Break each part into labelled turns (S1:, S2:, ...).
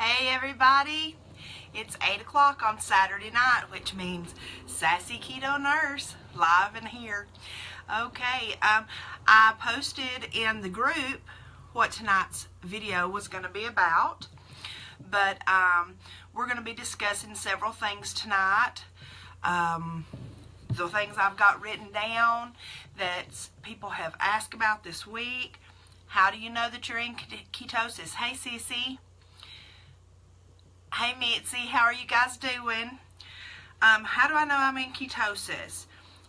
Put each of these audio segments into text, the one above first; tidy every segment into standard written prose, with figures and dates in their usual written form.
S1: Hey everybody, it's 8 o'clock on Saturday night, which means Sassy Keto Nurse live in here. Okay, I posted in the group what tonight's video was going to be about, but we're going to be discussing several things tonight. The things I've got written down that people have asked about this week. How do you know that you're in ketosis? Hey Sissy. Hey Mitzi, how are you guys doing? How do I know I'm in ketosis?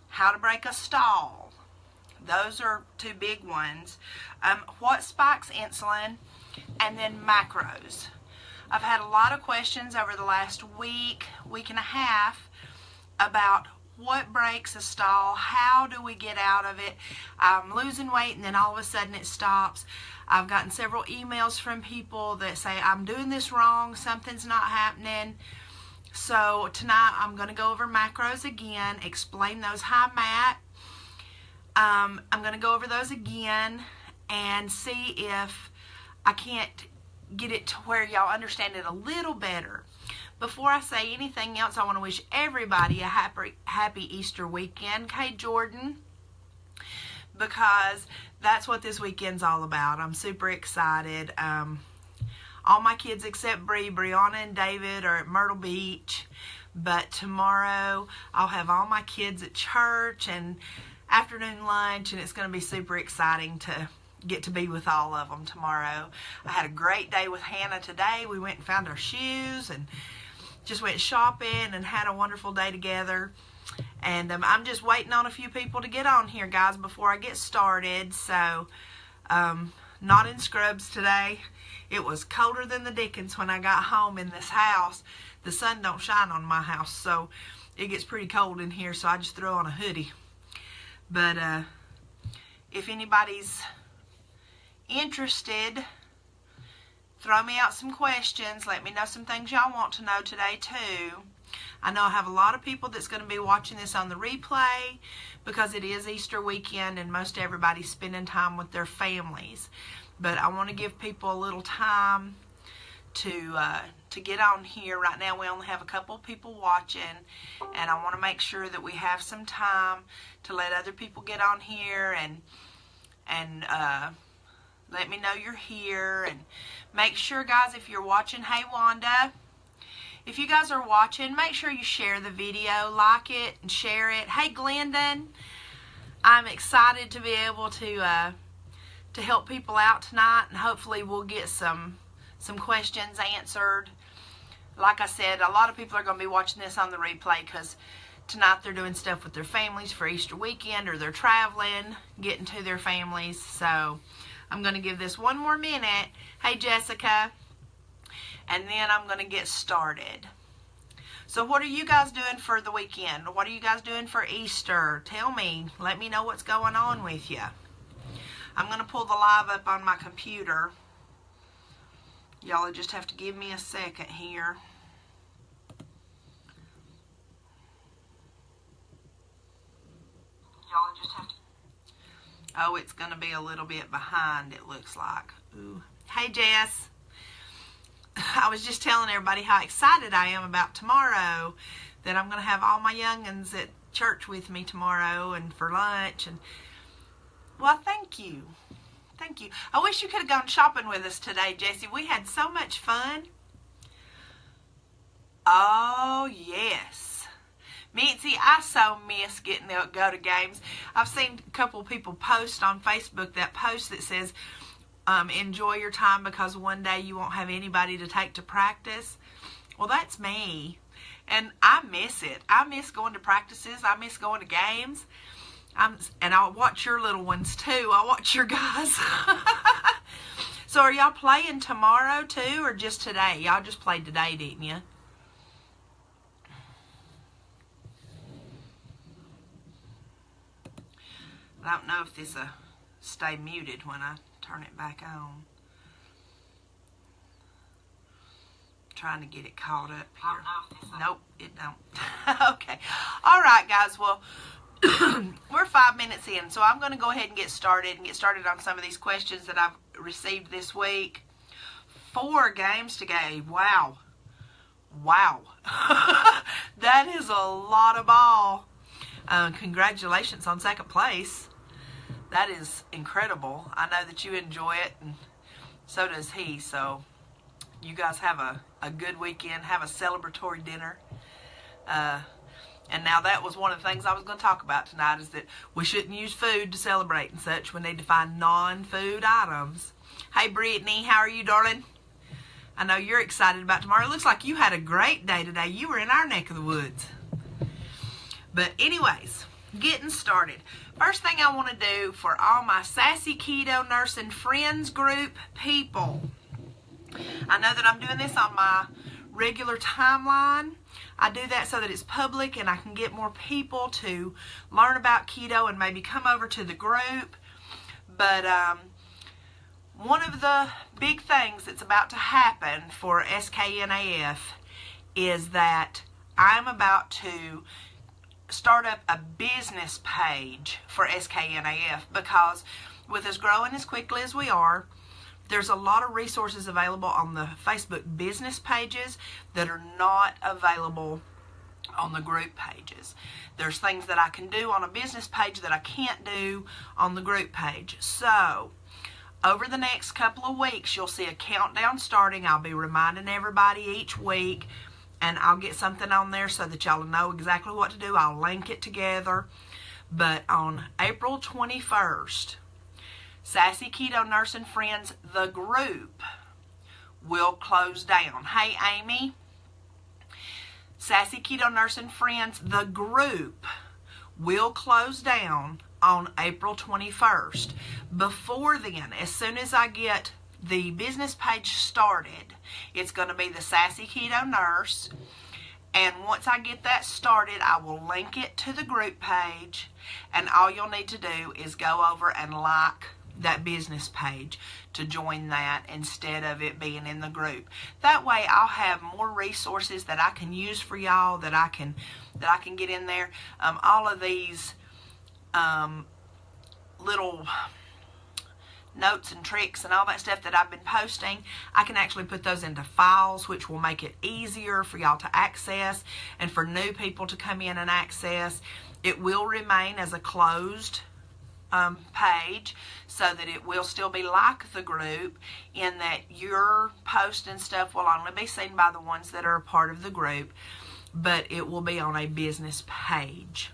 S1: How to break a stall. Those are two big ones. What spikes insulin? And then macros. I've had a lot of questions over the last week and a half about what breaks a stall, how do we get out of it. I'm losing weight and then all of a sudden it stops. I've gotten several emails from people that say I'm doing this wrong, something's not happening. So tonight I'm going to go over macros again, explain those. Hi Matt. I'm going to go over those again and see if I can't get it to where y'all understand it a little better. Before I say anything else, I want to wish everybody a happy Easter weekend. Okay, Jordan? Because that's what this weekend's all about. I'm super excited. All my kids except Brianna and David are at Myrtle Beach. But tomorrow I'll have all my kids at church and afternoon lunch, and it's going to be super exciting to get to be with all of them tomorrow. I had a great day with Hannah today. We went and found our shoes and just went shopping and had a wonderful day together. And I'm just waiting on a few people to get on here, guys, before I get started. So, not in scrubs today. It was colder than the dickens when I got home in this house. The sun don't shine on my house, so it gets pretty cold in here, so I just throw on a hoodie. But if anybody's interested, throw me out some questions. Let me know some things y'all want to know today too. I know I have a lot of people that's going to be watching this on the replay because it is Easter weekend and most everybody's spending time with their families. But I want to give people a little time to get on here. Right now we only have a couple of people watching, and I want to make sure that we have some time to let other people get on here and let me know you're here. And make sure, guys, if you're watching, hey Wanda, if you guys are watching, make sure you share the video, like it and share it. Hey Glendon, I'm excited to be able to help people out tonight, and hopefully we'll get some questions answered. Like I said, a lot of people are going to be watching this on the replay because tonight they're doing stuff with their families for Easter weekend, or they're traveling, getting to their families. So I'm going to give this one more minute. Hey Jessica. And then I'm going to get started. So what are you guys doing for the weekend? What are you guys doing for Easter? Tell me. Let me know what's going on with you. I'm going to pull the live up on my computer. Y'all just have to give me a second here. Y'all just have to... Oh, it's going to be a little bit behind, it looks like. Ooh. Hey, Jess. I was just telling everybody how excited I am about tomorrow, that I'm going to have all my young'uns at church with me tomorrow and for lunch. And well, thank you. Thank you. I wish you could have gone shopping with us today, Jessie. We had so much fun. Oh, yes. Mitzi, I so miss getting to go to games. I've seen a couple of people post on Facebook that post that says, enjoy your time because one day you won't have anybody to take to practice. Well, that's me. And I miss it. I miss going to practices. I miss going to games. And I'll watch your little ones too. I'll watch your guys. So are y'all playing tomorrow too, or just today? Y'all just played today, didn't you? I don't know if this stay muted when I turn it back on. Trying to get it caught up here. Nope, it don't. Okay. All right, guys. Well, we're 5 minutes in, so I'm going to go ahead and get started on some of these questions that I've received this week. 4 games to go. Wow. That is a lot of ball. Congratulations on second place. That is incredible. I know that you enjoy it, and so does he. So you guys have a good weekend. Have a celebratory dinner. And now that was one of the things I was going to talk about tonight, is that we shouldn't use food to celebrate and such. We need to find non-food items. Hey, Brittany, how are you, darling? I know you're excited about tomorrow. It looks like you had a great day today. You were in our neck of the woods. But anyways, getting started. First thing I want to do for all my Sassy Keto Nursing Friends group people. I know that I'm doing this on my regular timeline. I do that so that it's public and I can get more people to learn about keto and maybe come over to the group. But one of the big things that's about to happen for SKNAF is that I'm about to start up a business page for SKNAF, because with us growing as quickly as we are, there's a lot of resources available on the Facebook business pages that are not available on the group pages. There's things that I can do on a business page that I can't do on the group page. So over the next couple of weeks, you'll see a countdown starting. I'll be reminding everybody each week, and I'll get something on there so that y'all know exactly what to do. I'll link it together. But on April 21st, Sassy Keto Nursing Friends, the group, will close down. Hey, Amy. Sassy Keto Nursing Friends, the group, will close down on April 21st. Before then, as soon as I get the business page started, it's going to be the Sassy Keto Nurse. And once I get that started, I will link it to the group page. And all you'll need to do is go over and like that business page to join that instead of it being in the group. That way I'll have more resources that I can use for y'all, that I can get in there. All of these little notes and tricks and all that stuff that I've been posting, I can actually put those into files, which will make it easier for y'all to access and for new people to come in and access. It will remain as a closed page, so that it will still be like the group, in that your post and stuff will only be seen by the ones that are a part of the group, but it will be on a business page.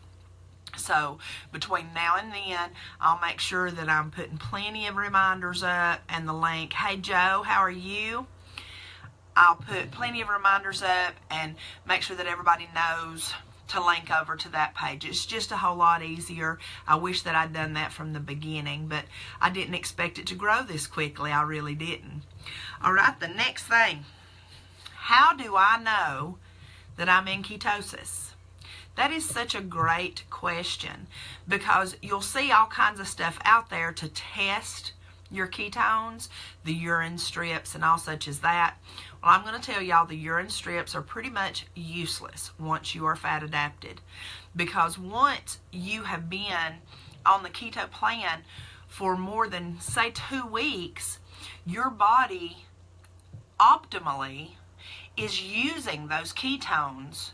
S1: So between now and then, I'll make sure that I'm putting plenty of reminders up and the link. Hey Joe, how are you? I'll put plenty of reminders up and make sure that everybody knows to link over to that page. It's just a whole lot easier. I wish that I'd done that from the beginning, but I didn't expect it to grow this quickly. I really didn't. All right, the next thing. How do I know that I'm in ketosis? That is such a great question, because you'll see all kinds of stuff out there to test your ketones, the urine strips and all such as that. Well, I'm going to tell y'all the urine strips are pretty much useless once you are fat adapted, because once you have been on the keto plan for more than, say, 2 weeks, your body optimally is using those ketones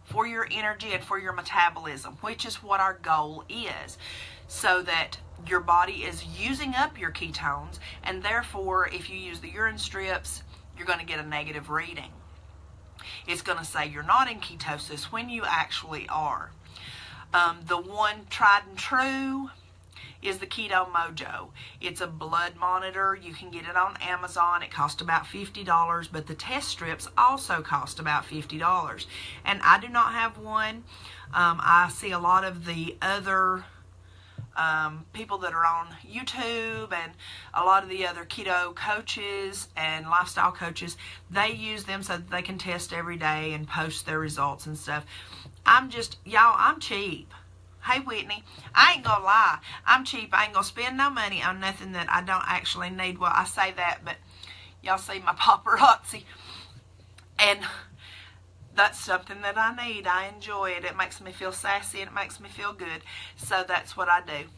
S1: for your energy and for your metabolism, which is what our goal is, so that your body is using up your ketones, and therefore if you use the urine strips, you're going to get a negative reading. It's going to say you're not in ketosis when you actually are. The one tried and true is the Keto Mojo. It's a blood monitor. You can get it on Amazon. It costs about $50, but the test strips also cost about $50. And I do not have one. I see a lot of the other people that are on YouTube and a lot of the other keto coaches and lifestyle coaches, they use them so that they can test every day and post their results and stuff. I'm cheap. Hey Whitney, I ain't gonna lie, I'm cheap. I ain't gonna spend no money on nothing that I don't actually need. Well, I say that, but y'all see my paparazzi, and that's something that I need. I enjoy it. It makes me feel sassy and it makes me feel good. So that's what I do.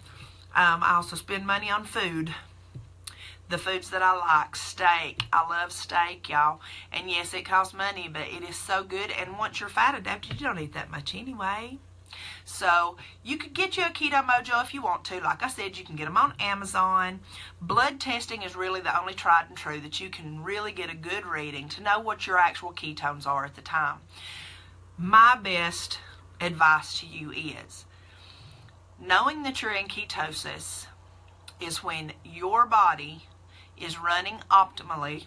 S1: I also spend money on food the foods that I like. Steak. I love steak, y'all. And yes, it costs money, but it is so good. And once you're fat adapted, you don't eat that much anyway. So you could get you a Keto Mojo if you want to. Like I said, you can get them on Amazon. Blood testing is really the only tried and true that you can really get a good reading to know what your actual ketones are at the time. My best advice to you is knowing that you're in ketosis is when your body is running optimally.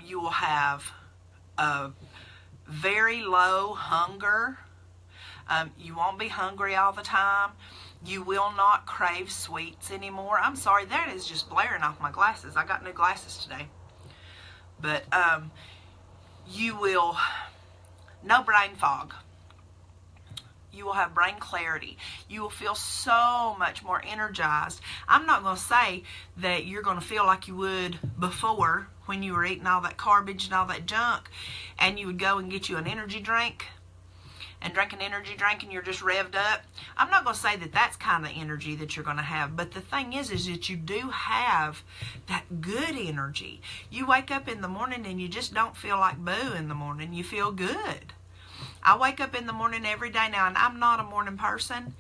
S1: You will have a very low hunger. You won't be hungry all the time. You will not crave sweets anymore. I'm sorry, that is just blaring off my glasses. I got new glasses today. But you will, no brain fog. You will have brain clarity. You will feel so much more energized. I'm not going to say that you're going to feel like you would before when you were eating all that garbage and all that junk, and you would go and get you an energy drink and drink an energy drink and you're just revved up. I'm not going to say that that's kind of energy that you're going to have, but the thing is that you do have that good energy. You wake up in the morning and you just don't feel like boo in the morning. You feel good. I wake up in the morning every day now, and I'm not a morning person,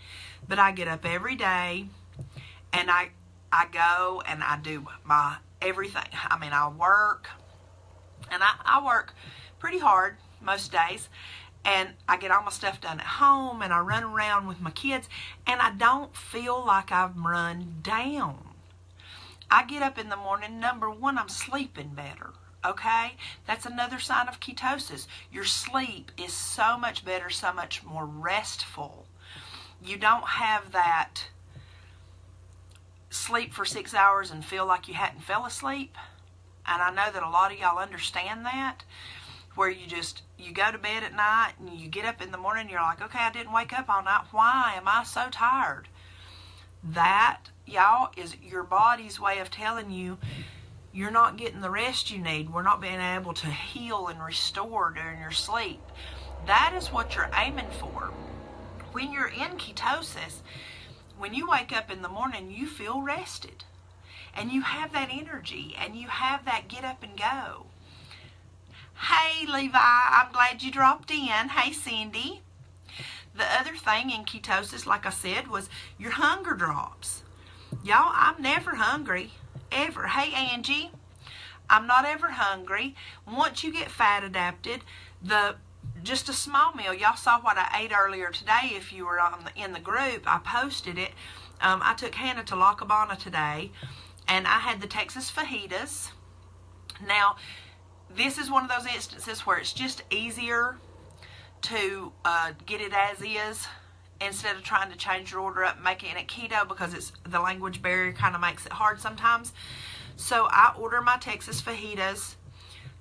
S1: but I get up every day and I go and I do my everything. I mean, I work, and I work pretty hard most days. And I get all my stuff done at home, and I run around with my kids, and I don't feel like I've run down. I get up in the morning, number one, I'm sleeping better, okay? That's another sign of ketosis. Your sleep is so much better, so much more restful. You don't have that sleep for 6 hours and feel like you hadn't fell asleep. And I know that a lot of y'all understand that, where you go to bed at night and you get up in the morning and you're like, okay, I didn't wake up all night. Why am I so tired? That, y'all, is your body's way of telling you you're not getting the rest you need. We're not being able to heal and restore during your sleep. That is what you're aiming for. When you're in ketosis, when you wake up in the morning, you feel rested. And you have that energy and you have that get up and go. Hey, Levi, I'm glad you dropped in. Hey, Cindy. The other thing in ketosis, like I said, was your hunger drops. Y'all, I'm never hungry, ever. Hey, Angie, I'm not ever hungry. Once you get fat adapted, just a small meal. Y'all saw what I ate earlier today. If you were in the group, I posted it. I took Hannah to La Cabana today, and I had the Texas fajitas. Now, this is one of those instances where it's just easier to get it as is instead of trying to change your order up and making it keto, because the language barrier kind of makes it hard sometimes. So I order my Texas fajitas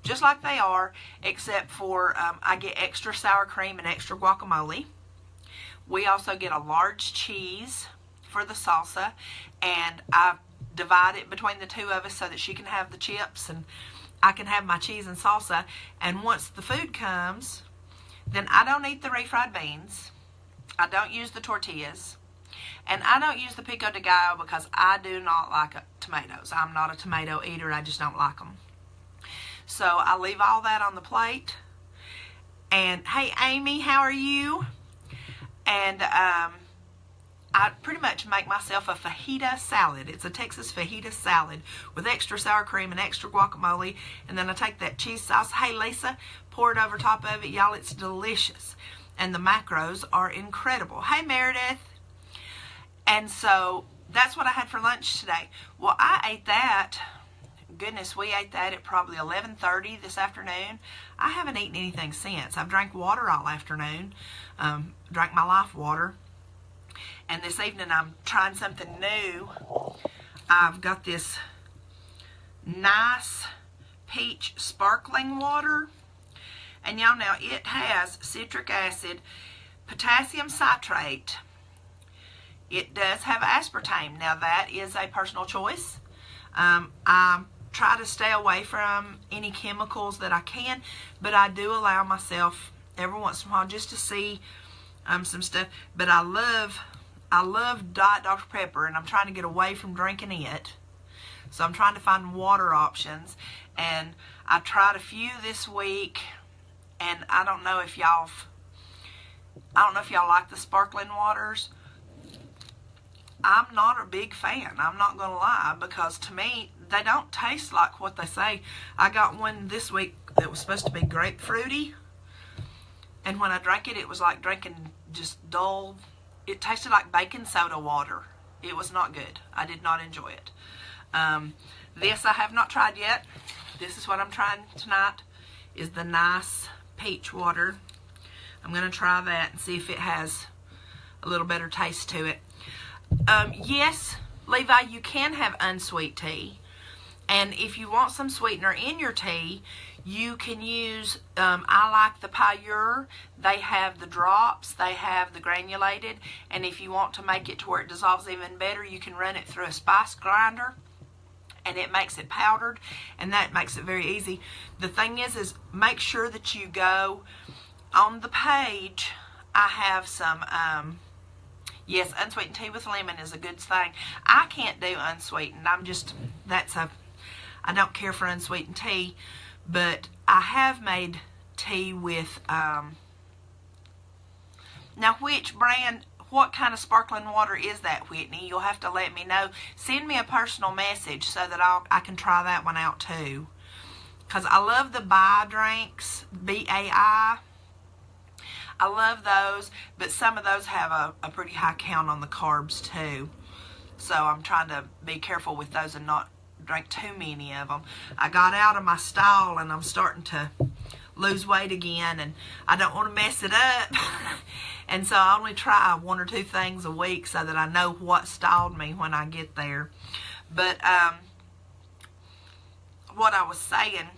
S1: just like they are, except for I get extra sour cream and extra guacamole. We also get a large cheese for the salsa, and I divide it between the two of us so that she can have the chips and I can have my cheese and salsa. And once the food comes, then I don't eat the refried beans. I don't use the tortillas. And I don't use the pico de gallo because I do not like tomatoes. I'm not a tomato eater. I just don't like them. So I leave all that on the plate. And hey, Amy, how are you? And I pretty much make myself a fajita salad. It's a Texas fajita salad with extra sour cream and extra guacamole. And then I take that cheese sauce. Hey, Lisa, pour it over top of it. Y'all, it's delicious. And the macros are incredible. Hey, Meredith. And so that's what I had for lunch today. Well, I ate that. Goodness, we ate that at probably 11:30 this afternoon. I haven't eaten anything since. I've drank water all afternoon. Drank my life water. And this evening I'm trying something new. I've got this nice peach sparkling water. And y'all, now it has citric acid, potassium citrate. It does have aspartame. Now that is a personal choice. I try to stay away from any chemicals that I can, but I do allow myself every once in a while just to see some stuff. But I love Diet Dr. Pepper, and I'm trying to get away from drinking it So I'm trying to find water options, and I tried a few this week, and I don't know if y'all like the sparkling waters. I'm not a big fan, I'm not going to lie, because to me, they don't taste like what they say. I got one this week that was supposed to be grapefruity, and when I drank it, it was like drinking just dull. It tasted like baking soda water. It was not good. I did not enjoy it. This I have not tried yet. This is what I'm trying tonight, is the nice peach water. I'm going to try that and see if it has a little better taste to it. Yes, Levi, you can have unsweet tea. And if you want some sweetener in your tea, you can use, I like the Pure. They have the drops, they have the granulated, and if you want to make it to where it dissolves even better, you can run it through a spice grinder, and it makes it powdered, and that makes it very easy. The thing is make sure that you go on the page. I have some, yes, unsweetened tea with lemon is a good thing. I can't do unsweetened. I don't care for unsweetened tea, but I have made tea with, now which brand, what kind of sparkling water is that, Whitney? You'll have to let me know. Send me a personal message so that I can try that one out too. Because I love the Bai drinks, B-A-I. I love those, but some of those have a pretty high count on the carbs too. So I'm trying to be careful with those and not drink too many of them. I got out of my stall and I'm starting to lose weight again, and I don't want to mess it up. And so I only try 1 or 2 things a week so that I know what stalled me when I get there. But what I was saying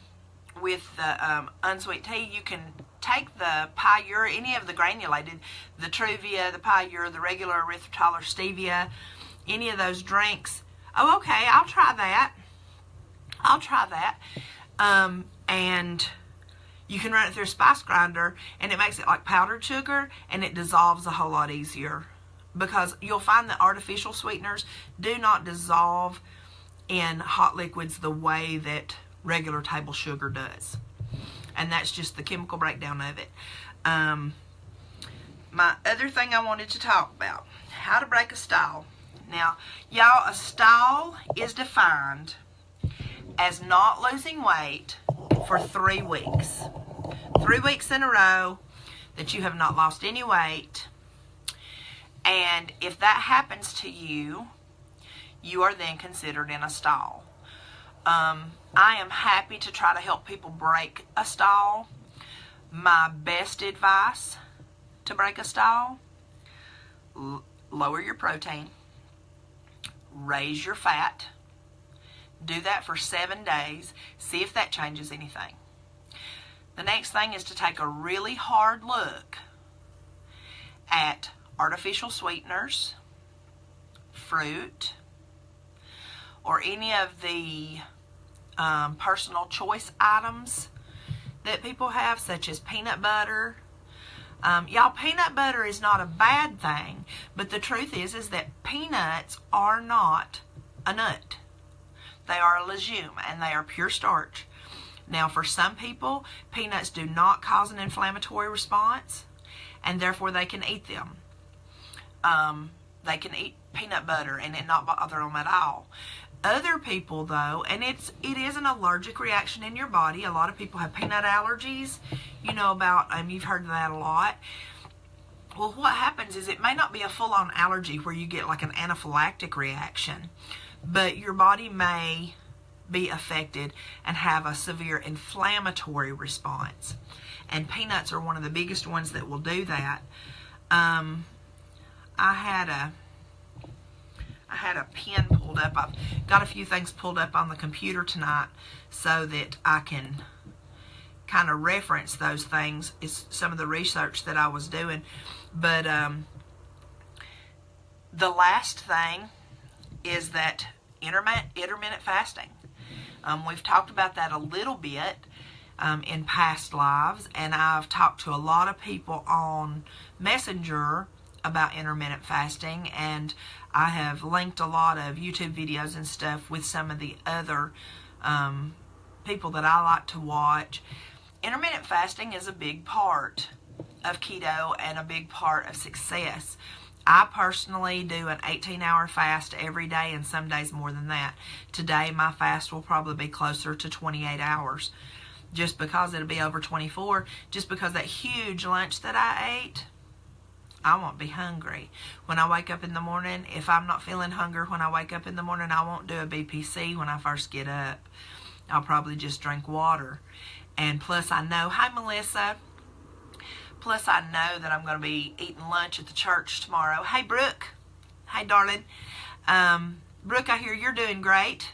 S1: with the unsweet tea, you can take the Pure, any of the granulated, the Truvia, the Pure, the regular erythritol or stevia, any of those drinks. Oh, okay, I'll try that. And you can run it through a spice grinder, and it makes it like powdered sugar, and it dissolves a whole lot easier. Because you'll find that artificial sweeteners do not dissolve in hot liquids the way that regular table sugar does. And that's just the chemical breakdown of it. My other thing I wanted to talk about, how to break a stall. Now, y'all, a stall is defined as not losing weight for 3 weeks. 3 weeks in a row that you have not lost any weight. And if that happens to you, you are then considered in a stall. I am happy to try to help people break a stall. My best advice to break a stall, lower your protein, raise your fat, do that for 7 days, see if that changes anything. The next thing is to take a really hard look at artificial sweeteners, fruit, or any of the personal choice items that people have, such as peanut butter. Y'all, peanut butter is not a bad thing, but the truth is that peanuts are not a nut. They are a legume, and they are pure starch. Now, for some people, peanuts do not cause an inflammatory response, and therefore they can eat them. They can eat peanut butter and it not bother them at all. Other people, though, and it is an allergic reaction in your body. A lot of people have peanut allergies. You know about, you've heard of that a lot. Well, what happens is it may not be a full-on allergy where you get like an anaphylactic reaction, but your body may be affected and have a severe inflammatory response. And peanuts are one of the biggest ones that will do that. I had a pen pulled up. I've got a few things pulled up on the computer tonight so that I can kind of reference those things. It's some of the research that I was doing. But the last thing is that intermittent fasting. We've talked about that a little bit in past lives, and I've talked to a lot of people on Messenger about intermittent fasting, and I have linked a lot of YouTube videos and stuff with some of the other people that I like to watch. Intermittent fasting is a big part of keto and a big part of success. I personally do an 18-hour fast every day, and some days more than that. Today my fast will probably be closer to 28 hours, just because it'll be over 24, just because that huge lunch that I ate, I won't be hungry. When I wake up in the morning, if I'm not feeling hunger when I wake up in the morning, I won't do a BPC when I first get up. I'll probably just drink water. And plus I know, hi Melissa, plus I know that I'm going to be eating lunch at the church tomorrow. Hey Brooke, hey darling. Brooke, I hear you're doing great.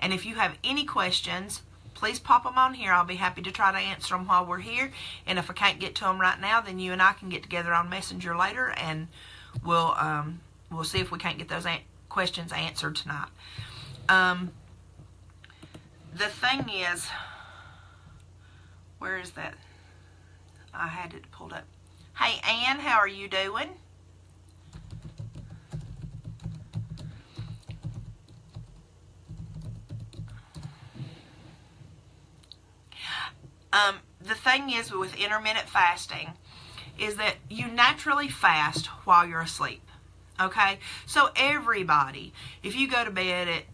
S1: And if you have any questions, please pop them on here. I'll be happy to try to answer them while we're here. And if I can't get to them right now, then you and I can get together on Messenger later, and we'll see if we can't get those questions answered tonight. The thing is, where is that? I had it pulled up. Hey Ann, how are you doing? The thing is with intermittent fasting is that you naturally fast while you're asleep. Okay? So everybody, if you go to bed at,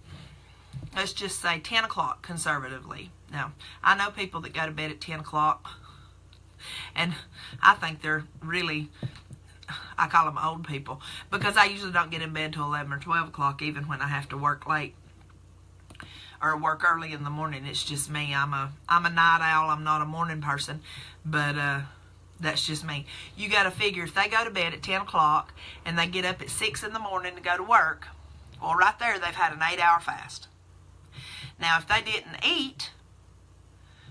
S1: let's just say 10 o'clock conservatively. Now, I know people that go to bed at 10 o'clock, and I think they're really, I call them old people, because I usually don't get in bed till 11 or 12 o'clock, even when I have to work late or work early in the morning. It's just me. I'm a night owl. I'm not a morning person, but that's just me. You got to figure, if they go to bed at 10 o'clock and they get up at 6 in the morning to go to work, well, right there they've had an 8-hour fast. Now, if they didn't eat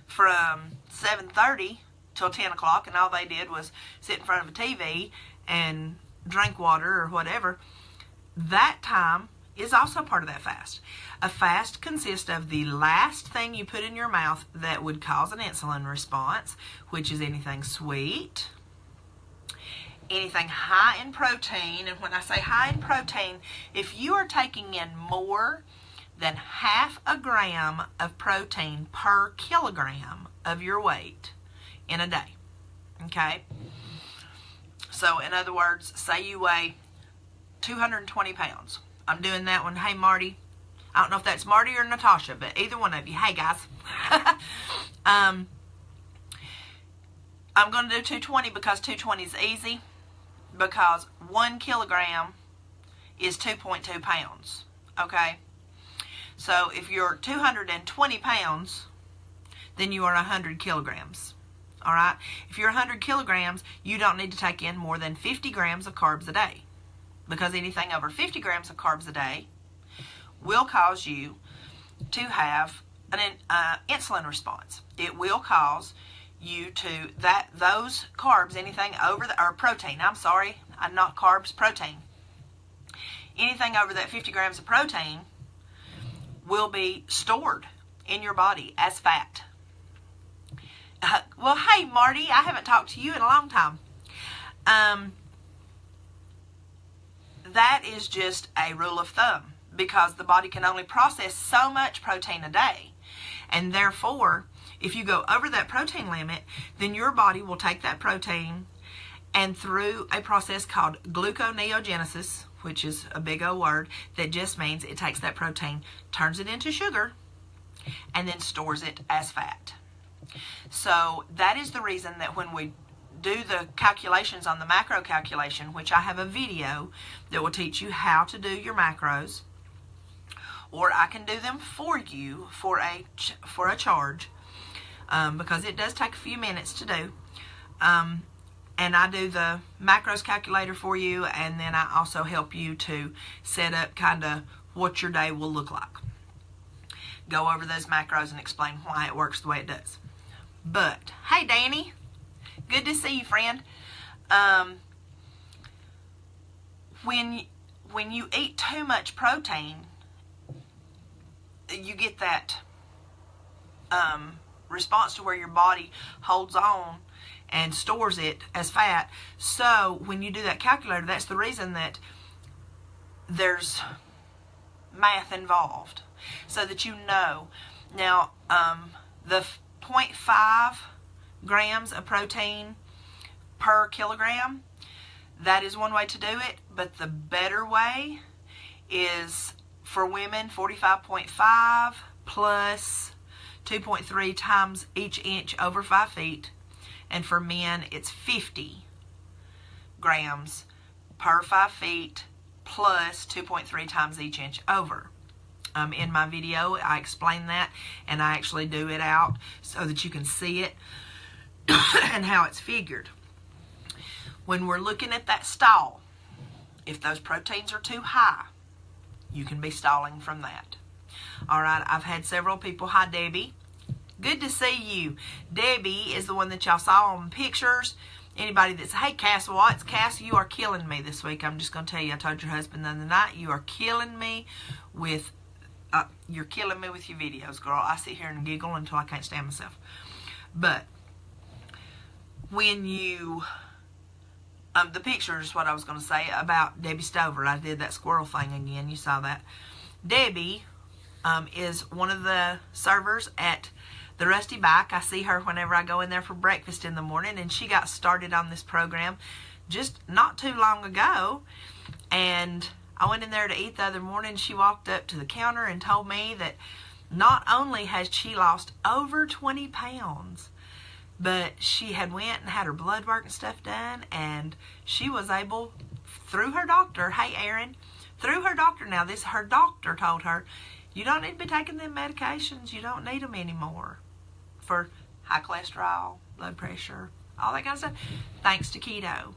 S1: from 7:30 till 10 o'clock and all they did was sit in front of a TV and drink water or whatever, that time is also part of that fast. A fast consists of the last thing you put in your mouth that would cause an insulin response, which is anything sweet, anything high in protein. And when I say high in protein, if you are taking in more than 0.5 gram of protein per kilogram of your weight in a day, okay? So in other words, say you weigh 220 pounds. I'm doing that one. Hey, Marty. I don't know if that's Marty or Natasha, but either one of you. Hey, guys. I'm going to do 220 because 220 is easy, because 1 kilogram is 2.2 pounds, okay? So if you're 220 pounds, then you are 100 kilograms, all right? If you're 100 kilograms, you don't need to take in more than 50 grams of carbs a day, because anything over 50 grams of carbs a day will cause you to have an insulin response. It will cause you to, those carbs, anything over or protein, I'm sorry, not carbs, protein. Anything over that 50 grams of protein will be stored in your body as fat. Well, hey, Marty, I haven't talked to you in a long time. That is just a rule of thumb, because the body can only process so much protein a day. And therefore, if you go over that protein limit, then your body will take that protein, and through a process called gluconeogenesis, which is a big old word that just means it takes that protein, turns it into sugar, and then stores it as fat. So that is the reason that when we do the calculations on the macro calculation, which I have a video that will teach you how to do your macros, or I can do them for you for a charge, because it does take a few minutes to do. And I do the macros calculator for you, and then I also help you to set up kind of what your day will look like. Go over those macros and explain why it works the way it does. But, hey Danny, good to see you, friend. When you eat too much protein, you get that response to where your body holds on and stores it as fat. So when you do that calculator, that's the reason that there's math involved, so that you know. Now, the 0.5 grams of protein per kilogram, that is one way to do it, but the better way is for women 45.5 plus 2.3 times each inch over 5 feet, and for men it's 50 grams per 5 feet plus 2.3 times each inch over. In my video I explain that, and I actually do it out so that you can see it and how it's figured. When we're looking at that stall, if those proteins are too high, you can be stalling from that. Alright, I've had several people. Hi, Debbie. Good to see you. Debbie is the one that y'all saw on pictures. Anybody that's, hey, Cass Watts, Cass, you are killing me this week. I'm just going to tell you, I told your husband the other night, you are killing me with, your videos, girl. I sit here and giggle until I can't stand myself. But when you, the picture is what I was going to say about Debbie Stover. I did that squirrel thing again. You saw that. Debbie is one of the servers at the Rusty Bike. I see her whenever I go in there for breakfast in the morning, and she got started on this program just not too long ago. And I went in there to eat the other morning. She walked up to the counter and told me that not only has she lost over 20 pounds, but she had went and had her blood work and stuff done, and she was able, through her doctor, hey Erin, through her doctor, now this, her doctor told her, you don't need to be taking them medications, you don't need them anymore for high cholesterol, blood pressure, all that kind of stuff, thanks to keto.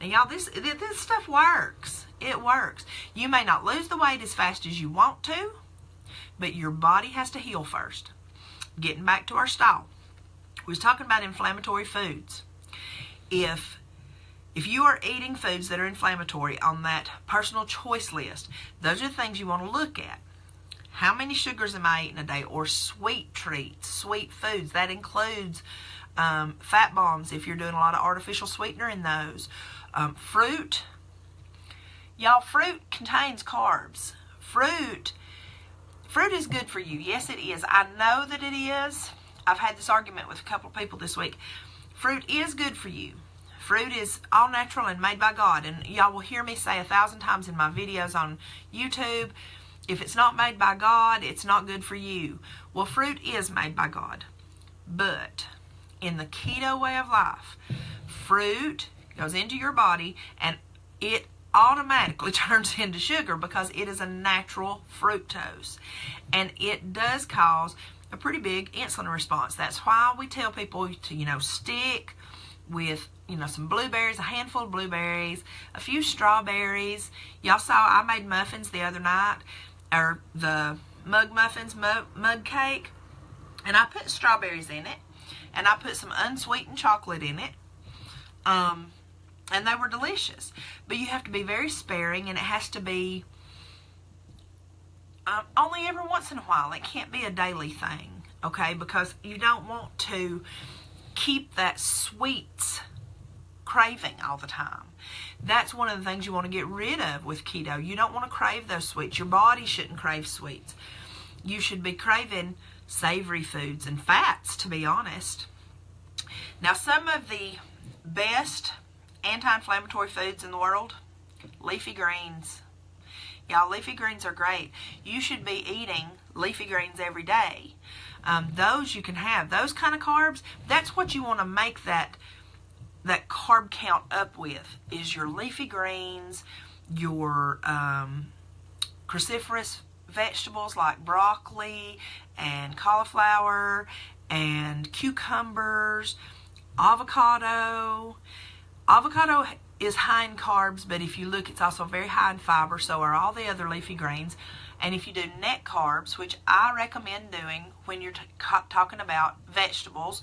S1: Now y'all, this stuff works. It works. You may not lose the weight as fast as you want to, but your body has to heal first. Getting back to our stall, we was talking about inflammatory foods. If you are eating foods that are inflammatory on that personal choice list, those are the things you want to look at. How many sugars am I eating a day? Or sweet treats, sweet foods. That includes fat bombs if you're doing a lot of artificial sweetener in those. Fruit. Y'all, fruit contains carbs. Fruit is good for you. Yes, it is. I know that it is. I've had this argument with a couple of people this week. Fruit is good for you. Fruit is all natural and made by God. And y'all will hear me say 1,000 times in my videos on YouTube, if it's not made by God, it's not good for you. Well, fruit is made by God. But in the keto way of life, fruit goes into your body and it automatically turns into sugar because it is a natural fructose. And it does cause a pretty big insulin response. That's why we tell people to, stick with, some blueberries, a handful of blueberries, a few strawberries. Y'all saw I made muffins the other night, or the mug muffins, mug cake, and I put strawberries in it, and I put some unsweetened chocolate in it, and they were delicious. But you have to be very sparing, and it has to be only every once in a while. It can't be a daily thing, okay? Because you don't want to keep that sweets craving all the time. That's one of the things you want to get rid of with keto. You don't want to crave those sweets. Your body shouldn't crave sweets. You should be craving savory foods and fats, to be honest. Now, some of the best anti-inflammatory foods in the world, leafy greens. Y'all, leafy greens are great. You should be eating leafy greens every day. Those you can have. Those kind of carbs, that's what you want to make that carb count up with, is your leafy greens, your cruciferous vegetables like broccoli and cauliflower and cucumbers, avocado. Avocado is high in carbs, but if you look, it's also very high in fiber, so are all the other leafy greens. And if you do net carbs, which I recommend doing when you're talking about vegetables,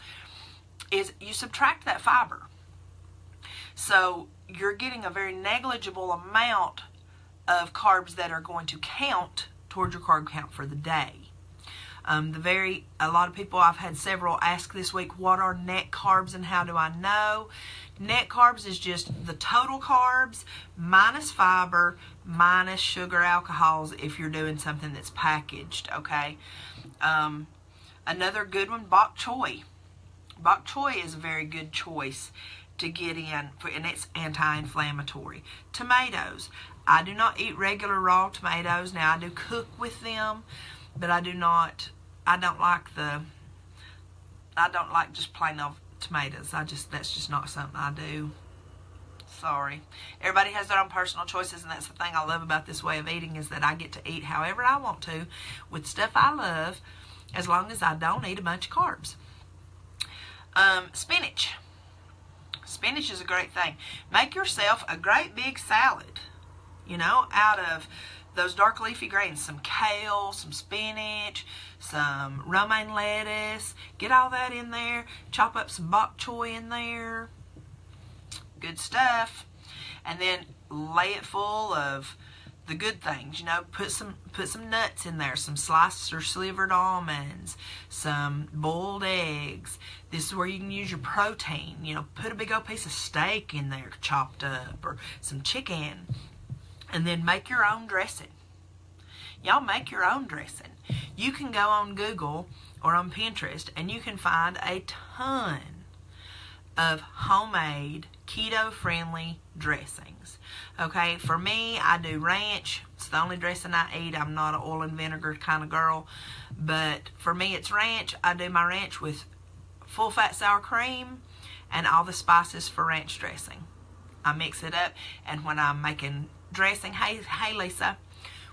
S1: is you subtract that fiber. So you're getting a very negligible amount of carbs that are going to count towards your carb count for the day. A lot of people, I've had several ask this week, what are net carbs and how do I know? Net carbs is just the total carbs minus fiber minus sugar alcohols if you're doing something that's packaged, okay? Another good one, bok choy. Bok choy is a very good choice to get in, and it's anti-inflammatory. Tomatoes. I do not eat regular raw tomatoes. Now, I do cook with them, but I don't like just plain old tomatoes. That's just not something I do. Sorry. Everybody has their own personal choices, and that's the thing I love about this way of eating, is that I get to eat however I want to with stuff I love, as long as I don't eat a bunch of carbs. Spinach. Spinach is a great thing. Make yourself a great big salad, out of those dark leafy greens. Some kale, some spinach, some romaine lettuce. Get all that in there. Chop up some bok choy in there. Good stuff. And then lay it full of the good things, put some nuts in there, some sliced or slivered almonds, some boiled eggs. This is where you can use your protein. Put a big old piece of steak in there chopped up, or some chicken, and then make your own dressing. Y'all make your own dressing. You can go on Google or on Pinterest and you can find a ton of homemade keto-friendly dressings. Okay, for me, I do ranch. It's the only dressing I eat. I'm not an oil and vinegar kind of girl, but for me, it's ranch. I do my ranch with full-fat sour cream and all the spices for ranch dressing. I mix it up, and when I'm making dressing, hey Lisa,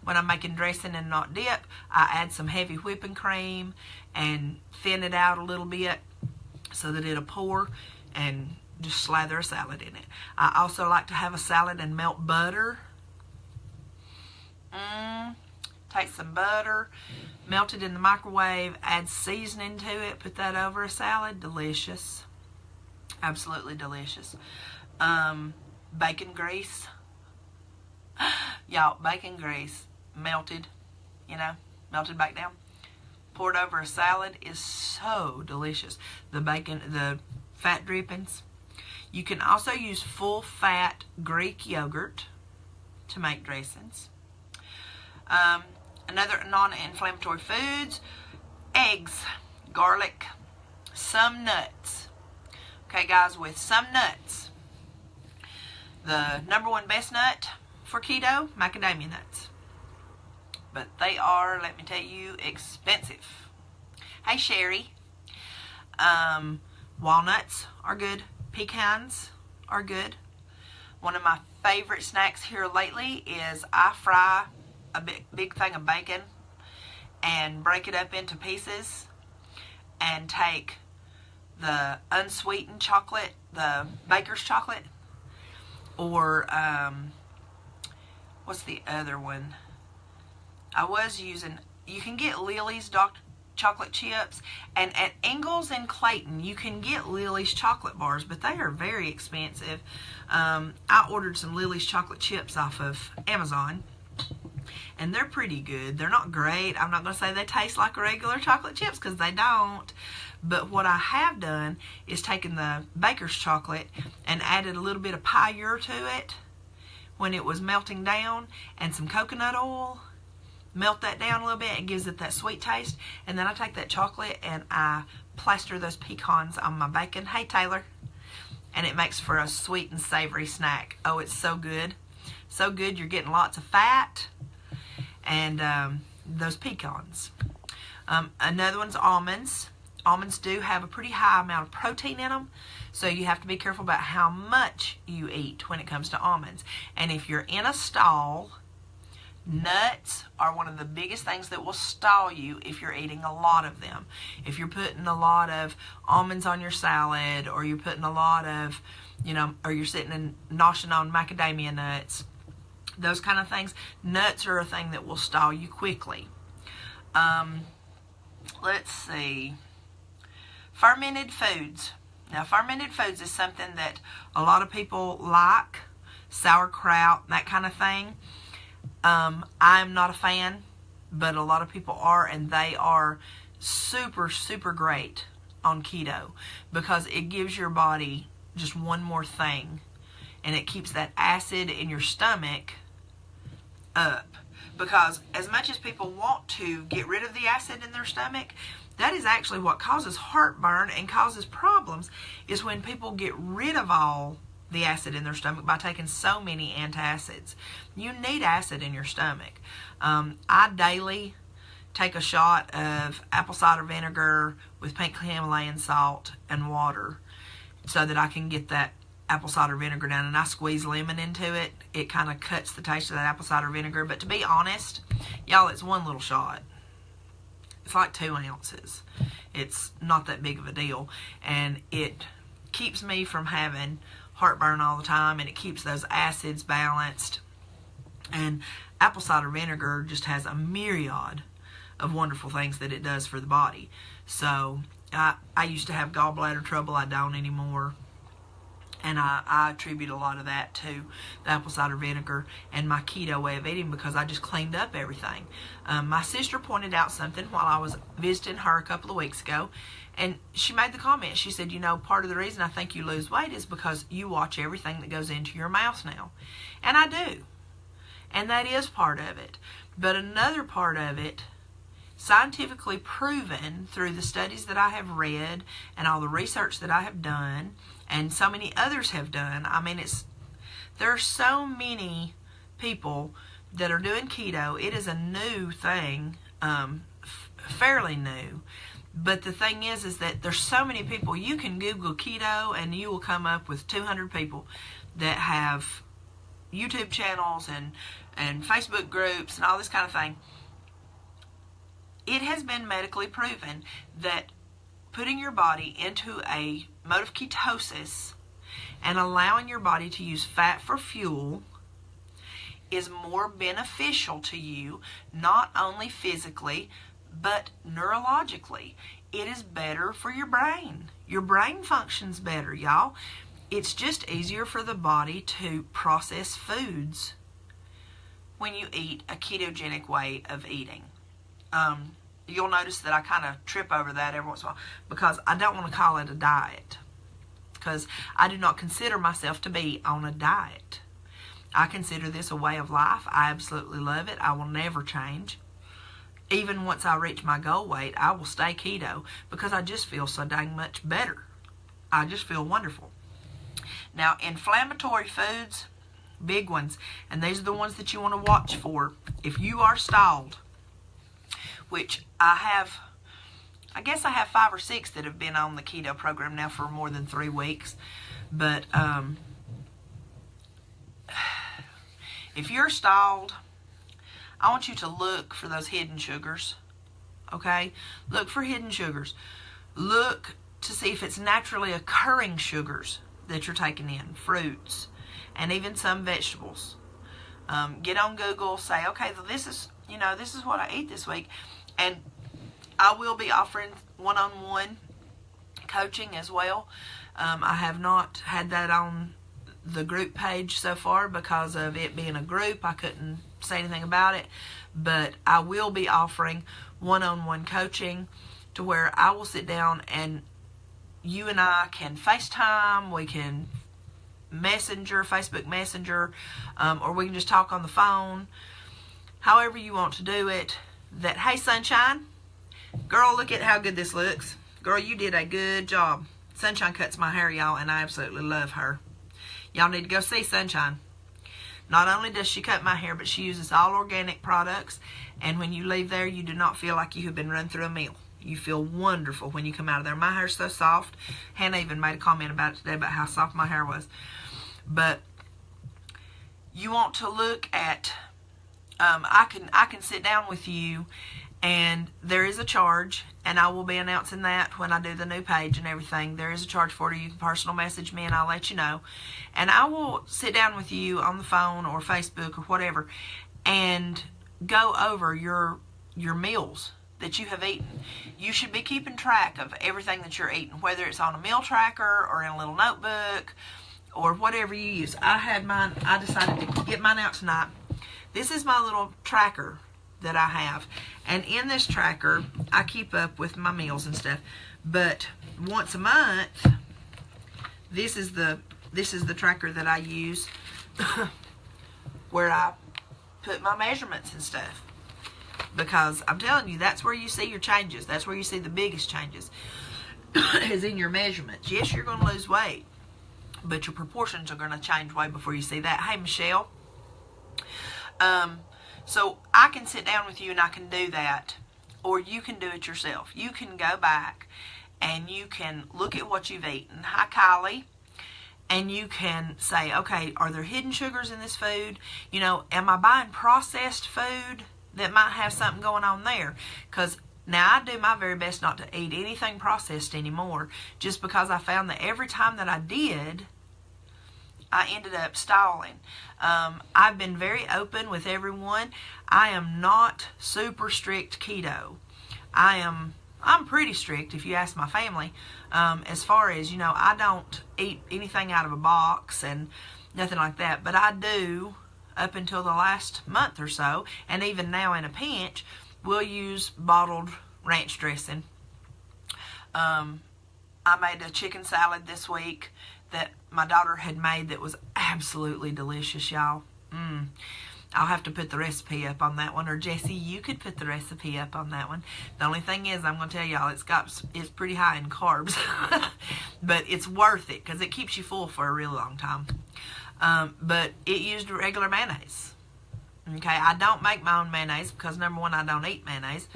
S1: when I'm making dressing and not dip, I add some heavy whipping cream and thin it out a little bit so that it'll pour, and just slather a salad in it. I also like to have a salad and melt butter. Take some butter, melt it in the microwave, add seasoning to it, put that over a salad. Delicious. Absolutely delicious. Bacon grease. Y'all, bacon grease melted, melted back down, poured over a salad is so delicious. The bacon, the fat drippings. You can also use full-fat Greek yogurt to make dressings. Another non-inflammatory foods, eggs, garlic, some nuts. Okay, guys, with some nuts. The number one best nut for keto, macadamia nuts. But they are, let me tell you, expensive. Hey, Sherry. Walnuts are good. Pecans are good. One of my favorite snacks here lately is I fry a big thing of bacon and break it up into pieces and take the unsweetened chocolate, the baker's chocolate, or what's the other one? I was using, you can get Lily's Dr. Chocolate chips, and at Ingalls and Clayton you can get Lily's chocolate bars, but they are very expensive. I ordered some Lily's chocolate chips off of Amazon, and they're pretty good. They're not great. I'm not going to say they taste like regular chocolate chips, because they don't. But what I have done is taken the baker's chocolate and added a little bit of Pyure to it when it was melting down, and some coconut oil. Melt that down a little bit. It gives it that sweet taste. And then I take that chocolate and I plaster those pecans on my bacon. Hey, Taylor. And it makes for a sweet and savory snack. Oh, it's so good. So good. You're getting lots of fat. And those pecans. Another one's almonds. Almonds do have a pretty high amount of protein in them. So you have to be careful about how much you eat when it comes to almonds. And if you're in a stall, nuts are one of the biggest things that will stall you if you're eating a lot of them. If you're putting a lot of almonds on your salad, or you're putting a lot of, or you're sitting and noshing on macadamia nuts, those kind of things, nuts are a thing that will stall you quickly. Let's see. Fermented foods. Now, fermented foods is something that a lot of people like. Sauerkraut, that kind of thing. I'm not a fan, but a lot of people are, and they are super, super great on keto because it gives your body just one more thing, and it keeps that acid in your stomach up. Because as much as people want to get rid of the acid in their stomach, that is actually what causes heartburn and causes problems, is when people get rid of all the acid in their stomach by taking so many antacids. You need acid in your stomach. I daily take a shot of apple cider vinegar with pink Himalayan salt and water so that I can get that apple cider vinegar down, and I squeeze lemon into it. It kind of cuts the taste of that apple cider vinegar. But to be honest, y'all, it's one little shot. It's like 2 ounces. It's not that big of a deal, and it keeps me from having heartburn all the time, and it keeps those acids balanced. And apple cider vinegar just has a myriad of wonderful things that it does for the body. So I used to have gallbladder trouble. I don't anymore. And I attribute a lot of that to the apple cider vinegar and my keto way of eating, because I just cleaned up everything. My sister pointed out something while I was visiting her a couple of weeks ago, and she made the comment. She said, you know, part of the reason I think you lose weight is because you watch everything that goes into your mouth now. And I do. And that is part of it. But another part of it, scientifically proven through the studies that I have read and all the research that I have done, and so many others have done. I mean, there are so many people that are doing keto. It is a new thing, fairly new. But the thing is that there's so many people. You can Google keto and you will come up with 200 people that have YouTube channels and Facebook groups and all this kind of thing. It has been medically proven that putting your body into a mode of ketosis and allowing your body to use fat for fuel is more beneficial to you, not only physically, but neurologically. It is better for your brain. Your brain functions better, y'all. It's just easier for the body to process foods when you eat a ketogenic way of eating. You'll notice that I kind of trip over that every once in a while because I don't want to call it a diet, because I do not consider myself to be on a diet. I consider this a way of life. I absolutely love it. I will never change. Even once I reach my goal weight, I will stay keto because I just feel so dang much better. I just feel wonderful. Now, inflammatory foods, big ones, and these are the ones that you want to watch for. If you are stalled, which I guess I have 5 or 6 that have been on the keto program now for more than 3 weeks. But if you're stalled, I want you to look for those hidden sugars. Okay? Look for hidden sugars. Look to see if it's naturally occurring sugars that you're taking in, fruits, and even some vegetables. Get on Google, say, okay, this is what I eat this week. And I will be offering one-on-one coaching as well. I have not had that on the group page so far because of it being a group. I couldn't say anything about it. But I will be offering one-on-one coaching to where I will sit down and you and I can FaceTime. We can Facebook Messenger, or we can just talk on the phone. However you want to do it. That, hey, Sunshine, girl, look at how good this looks. Girl, you did a good job. Sunshine cuts my hair, y'all, and I absolutely love her. Y'all need to go see Sunshine. Not only does she cut my hair, but she uses all organic products, and when you leave there, you do not feel like you have been run through a mill. You feel wonderful when you come out of there. My hair's so soft. Hannah even made a comment about it today about how soft my hair was. But you want to look at... I can sit down with you, and there is a charge, and I will be announcing that when I do the new page and everything. There is a charge for it. You can personal message me, and I'll let you know. And I will sit down with you on the phone or Facebook or whatever and go over your meals that you have eaten. You should be keeping track of everything that you're eating, whether it's on a meal tracker or in a little notebook or whatever you use. I decided to get mine out tonight. This is my little tracker that I have. And in this tracker, I keep up with my meals and stuff. But once a month, this is the tracker that I use where I put my measurements and stuff. Because I'm telling you, that's where you see your changes. That's where you see the biggest changes, is in your measurements. Yes, you're going to lose weight, but your proportions are going to change way before you see that. Hey, Michelle. So I can sit down with you and I can do that, or you can do it yourself. You can go back and you can look at what you've eaten. Hi, Kylie. And you can say, okay, are there hidden sugars in this food? You know, am I buying processed food that might have something going on there? Because now I do my very best not to eat anything processed anymore, just because I found that every time that I did, I ended up stalling. I've been very open with everyone. I am not super strict keto. I'm pretty strict if you ask my family. As far as, you know, I don't eat anything out of a box and nothing like that. But I do, up until the last month or so, and even now in a pinch, we'll use bottled ranch dressing. I made a chicken salad this week that my daughter had made that was absolutely delicious, y'all. I'll have to put the recipe up on that one, or Jessie, you could put the recipe up on that one. The only thing is, I'm going to tell y'all, it's pretty high in carbs, but it's worth it because it keeps you full for a really long time. But it used regular mayonnaise. Okay, I don't make my own mayonnaise because, number one, I don't eat mayonnaise.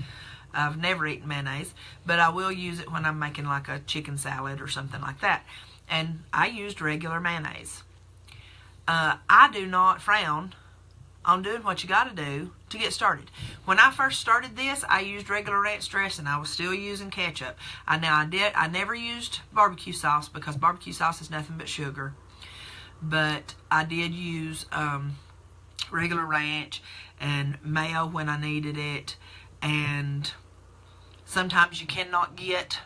S1: I've never eaten mayonnaise, but I will use it when I'm making like a chicken salad or something like that. And I used regular mayonnaise. I do not frown on doing what you got to do to get started. When I first started this, I used regular ranch dressing. I was still using ketchup. I never used barbecue sauce because barbecue sauce is nothing but sugar. But I did use regular ranch and mayo when I needed it. And sometimes you cannot get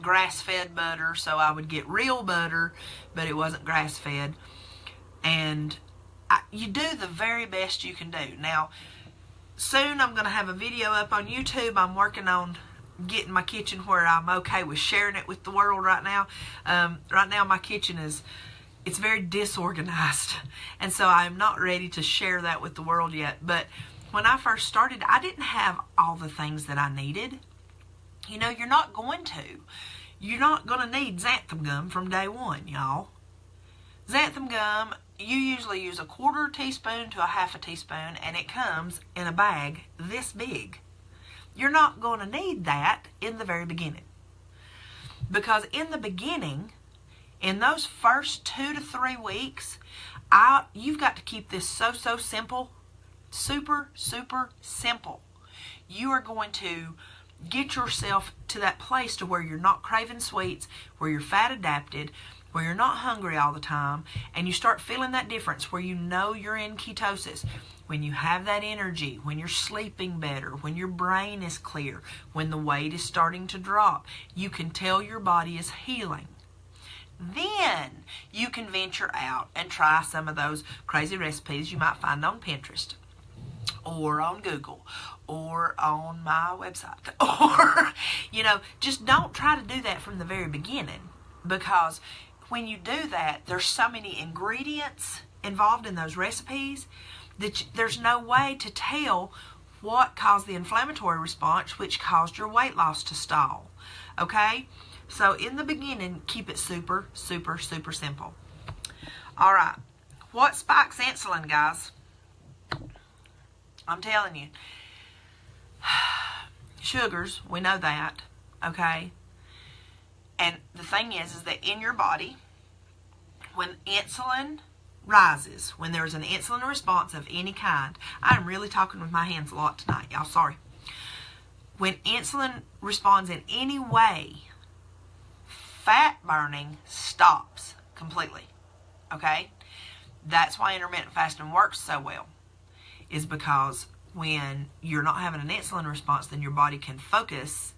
S1: grass-fed butter, so I would get real butter, but it wasn't grass-fed. And you do the very best you can do. Now, soon I'm going to have a video up on YouTube. I'm working on getting my kitchen where I'm okay with sharing it with the world right now. Right now my kitchen it's very disorganized, and so I'm not ready to share that with the world yet. But when I first started, I didn't have all the things that I needed. You know, you're not going to need xanthan gum from day one, y'all. Xanthan gum, you usually use a 1/4 teaspoon to a 1/2 teaspoon, and it comes in a bag this big. You're not going to need that in the very beginning. Because in the beginning, in those first 2 to 3 weeks, you've got to keep this so simple. Super, super simple. You are going to get yourself to that place to where you're not craving sweets, where you're fat adapted, where you're not hungry all the time, and you start feeling that difference where you know you're in ketosis. When you have that energy, when you're sleeping better, when your brain is clear, when the weight is starting to drop, you can tell your body is healing. Then you can venture out and try some of those crazy recipes you might find on Pinterest or on Google or on my website. Or, you know, just don't try to do that from the very beginning, because when you do that, there's so many ingredients involved in those recipes that there's no way to tell what caused the inflammatory response, which caused your weight loss to stall. Okay? So in the beginning, keep it super, super, super simple. All right. What spikes insulin, guys? I'm telling you. Sugars, we know that. Okay? And the thing is that in your body, when insulin rises, when there's an insulin response of any kind, I'm really talking with my hands a lot tonight, y'all, sorry. When insulin responds in any way, fat burning stops completely, okay? That's why intermittent fasting works so well, is because when you're not having an insulin response, then your body can focus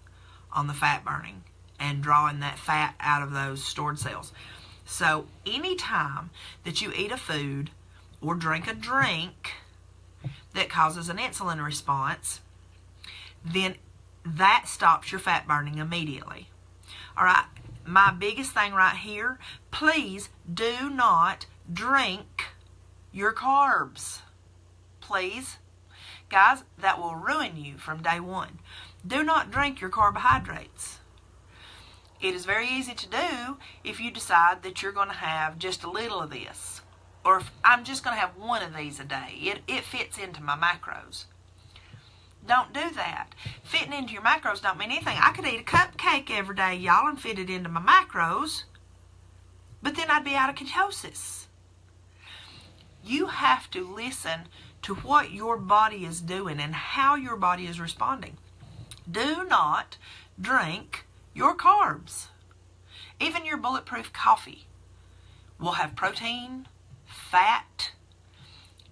S1: on the fat burning and drawing that fat out of those stored cells. So anytime that you eat a food or drink a drink that causes an insulin response, then that stops your fat burning immediately. All right, my biggest thing right here, please do not drink your carbs. Please. Guys, that will ruin you from day one. Do not drink your carbohydrates. It is very easy to do if you decide that you're going to have just a little of this. Or if I'm just going to have one of these a day. It fits into my macros. Don't do that. Fitting into your macros don't mean anything. I could eat a cupcake every day, y'all, and fit it into my macros. But then I'd be out of ketosis. You have to listen to what your body is doing and how your body is responding. Do not drink your carbs. Even your bulletproof coffee will have protein, fat,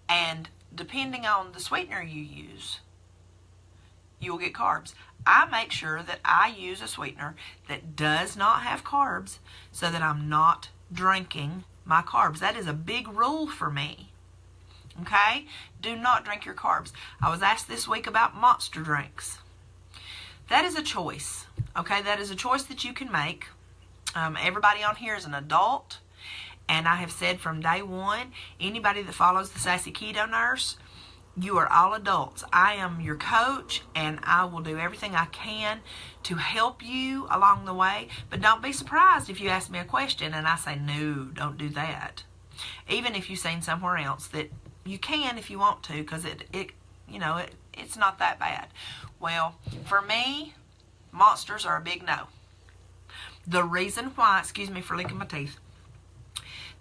S1: and depending on the sweetener you use, you will get carbs. I make sure that I use a sweetener that does not have carbs so that I'm not drinking my carbs. That is a big rule for me. Okay? Do not drink your carbs. I was asked this week about Monster drinks. That is a choice. Okay? That is a choice that you can make. Everybody on here is an adult. And I have said from day one, anybody that follows the Sassy Keto Nurse, you are all adults. I am your coach, and I will do everything I can to help you along the way. But don't be surprised if you ask me a question and I say, no, don't do that. Even if you've seen somewhere else that you can if you want to, because it's not that bad. Well, for me, Monsters are a big no. The reason why, excuse me for licking my teeth.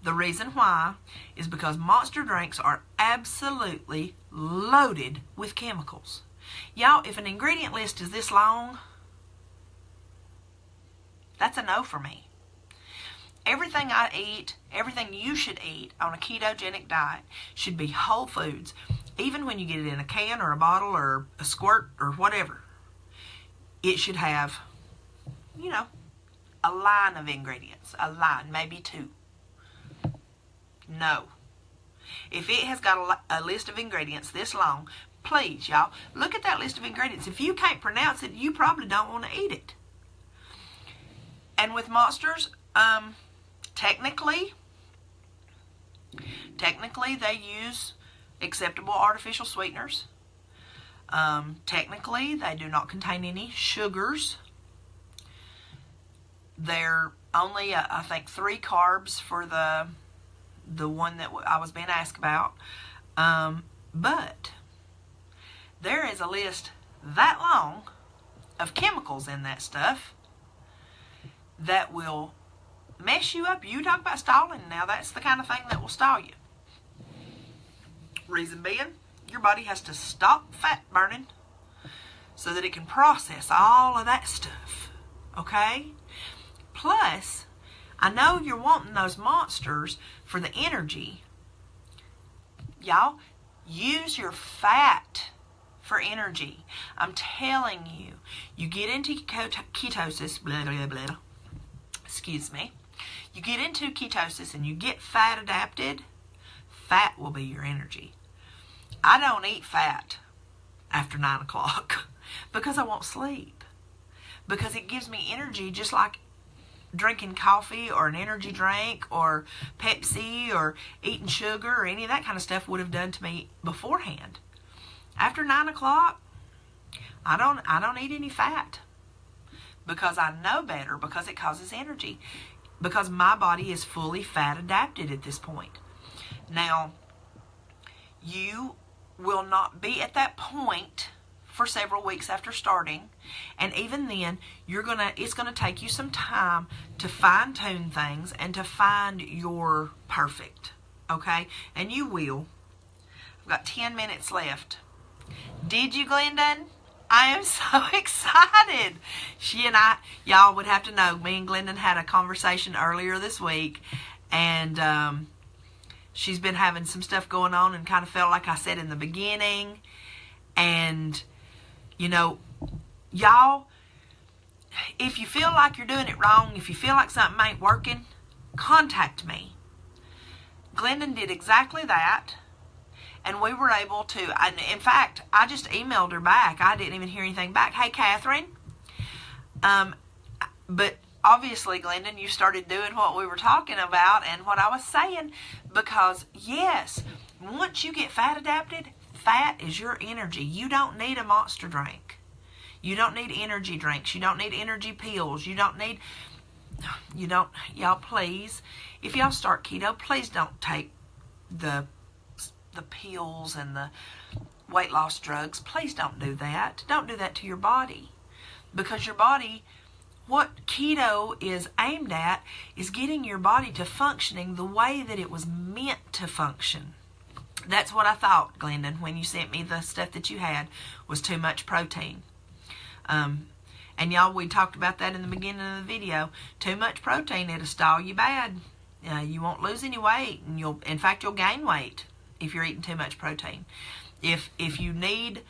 S1: The reason why is because Monster drinks are absolutely loaded with chemicals. Y'all, if an ingredient list is this long, that's a no for me. Everything I eat, everything you should eat on a ketogenic diet should be whole foods. Even when you get it in a can or a bottle or a squirt or whatever, it should have, a line of ingredients. A line, maybe 2. No. If it has got a list of ingredients this long, please, y'all, look at that list of ingredients. If you can't pronounce it, you probably don't want to eat it. And with Monsters, technically they use acceptable artificial sweeteners. Technically, they do not contain any sugars. They're only, I think, 3 carbs for the one that I was being asked about. But there is a list that long of chemicals in that stuff that will mess you up. You talk about stalling. Now, that's the kind of thing that will stall you. Reason being, your body has to stop fat burning so that it can process all of that stuff. Okay? Plus, I know you're wanting those Monsters for the energy. Y'all, use your fat for energy. I'm telling you, you get into ketosis, blah, blah, blah. Excuse me. You get into ketosis and you get fat adapted, fat will be your energy. I don't eat fat after 9 o'clock because I won't sleep. Because it gives me energy just like drinking coffee or an energy drink or Pepsi or eating sugar or any of that kind of stuff would have done to me beforehand. After 9 o'clock, I don't eat any fat because I know better, because it causes energy, because my body is fully fat adapted at this point. Now, you will not be at that point for several weeks after starting, and even then it's gonna take you some time to fine-tune things and to find your perfect, okay? And you will. I've got 10 minutes left. Did you, Glendon? I am so excited. She and I, y'all would have to know, me and Glendon had a conversation earlier this week, and she's been having some stuff going on and kind of felt like I said in the beginning. And, y'all, if you feel like you're doing it wrong, if you feel like something ain't working, contact me. Glendon did exactly that. And we were able to, and in fact, I just emailed her back. I didn't even hear anything back. Hey, Catherine. But obviously, Glendon, you started doing what we were talking about and what I was saying, because yes, once you get fat adapted, fat is your energy. You don't need a monster drink. You don't need energy drinks. You don't need energy pills. Y'all please, if y'all start keto, please don't take the pills and the weight loss drugs. Please don't do that. Don't do that to your body, because your body, what keto is aimed at is getting your body to functioning the way that it was meant to function. That's what I thought, Glendon, when you sent me the stuff that you had, was too much protein. And y'all, we talked about that in the beginning of the video. Too much protein, it'll stall you bad. You won't lose any weight, and you'll gain weight if you're eating too much protein. If you need